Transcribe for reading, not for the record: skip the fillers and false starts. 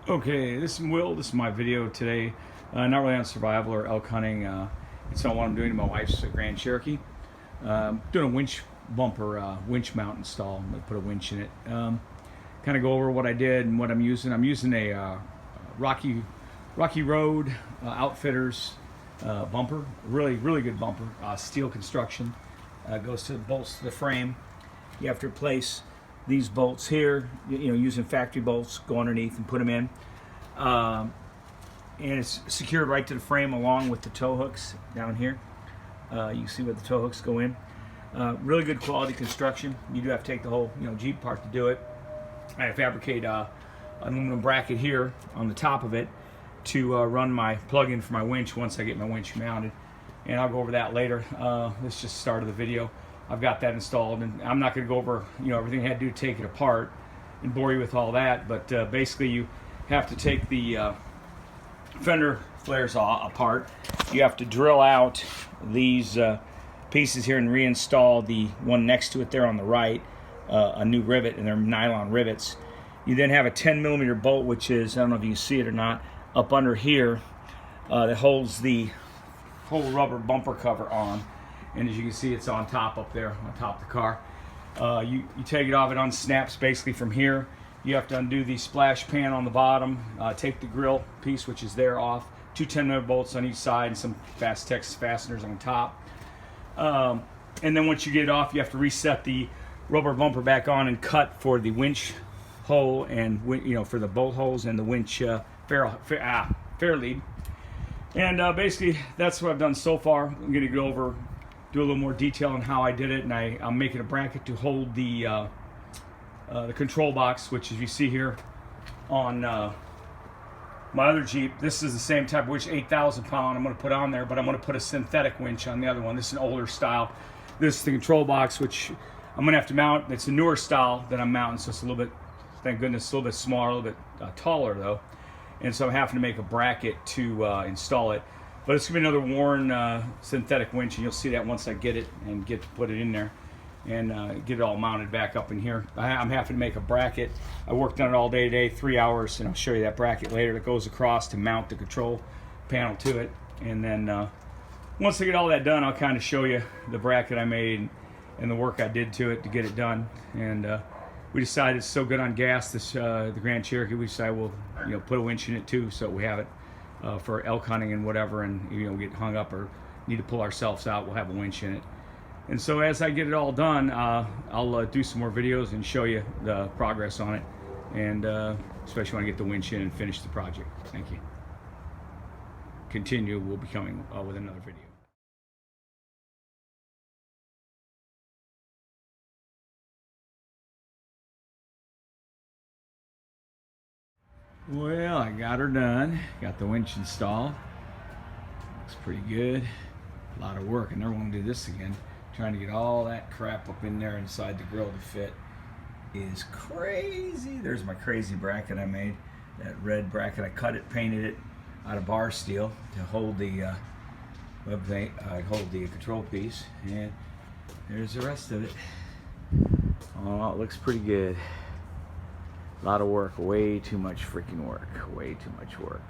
Okay, this is Will. This is my video today. Not really on survival or elk hunting. It's not what I'm doing to my wife's Grand Cherokee. Doing a winch bumper, winch mount install. I'm going to put a winch in it. Kind of go over what I did and what I'm using. I'm using a Rocky Road Outfitters bumper. Really good bumper. Steel construction. Goes to the bolts to the frame. You have to replace these bolts here, using factory bolts, go underneath and put them in. And it's secured right to the frame along with the tow hooks down here. You see where the tow hooks go in. Really good quality construction. You do have to take the whole Jeep apart to do it. I fabricate an aluminum bracket here on the top of it to run my plug-in for my winch once I get my winch mounted. And I'll go over that later. This is just the start of the video. I've got that installed, and I'm not going to go over everything I had to do to take it apart and bore you with all that. But basically, you have to take the fender flares apart. You have to drill out these pieces here and reinstall the one next to it there on the right, a new rivet, and they're nylon rivets. You then have a 10mm bolt, which is, I don't know if you can see it or not, up under here that holds the whole rubber bumper cover on. And as you can see, it's on top up there, on top of the car. You take it off, it unsnaps basically from here. You have to undo the splash pan on the bottom, take the grill piece, which is there, off. Two 10mm bolts on each side and some Fastex fasteners on top. And then once you get it off, you have to reset the rubber bumper back on and cut for the winch hole and for the bolt holes and the winch fair lead. And basically, that's what I've done so far. I'm going to go over, do a little more detail on how I did it, and I'm making a bracket to hold the control box, which as you see here on my other Jeep. This is the same type of winch, 8,000 pound. I'm going to put on there, but I'm going to put a synthetic winch on the other one. This is an older style. This is the control box, which I'm going to have to mount. It's a newer style that I'm mounting, so it's a little bit, thank goodness, a little bit smaller, a little bit taller though. And so I'm having to make a bracket to install it. But it's going to be another worn synthetic winch, and you'll see that once I get it and put it in there and get it all mounted back up in here. I'm having to make a bracket. I worked on it all day today, 3 hours, and I'll show you that bracket later that goes across to mount the control panel to it. And then once I get all that done, I'll kind of show you the bracket I made and the work I did to it to get it done. And we decided it's so good on gas, the Grand Cherokee, we decided we'll put a winch in it too, so we have it for elk hunting and whatever, and get hung up or need to pull ourselves out, we'll have a winch in it. And so as I get it all done, I'll do some more videos and show you the progress on it, and especially when I get the winch in and finish the project. Thank you. Continue, we'll be coming with another video. Well, I got her done. Got the winch installed. Looks pretty good. A lot of work. I never want to do this again. Trying to get all that crap up in there inside the grill to fit is crazy. There's my crazy bracket I made. That red bracket. I cut it, painted it out of bar steel to hold the control piece. And there's the rest of it. Oh, it looks pretty good. A lot of work, way too much freaking work, way too much work.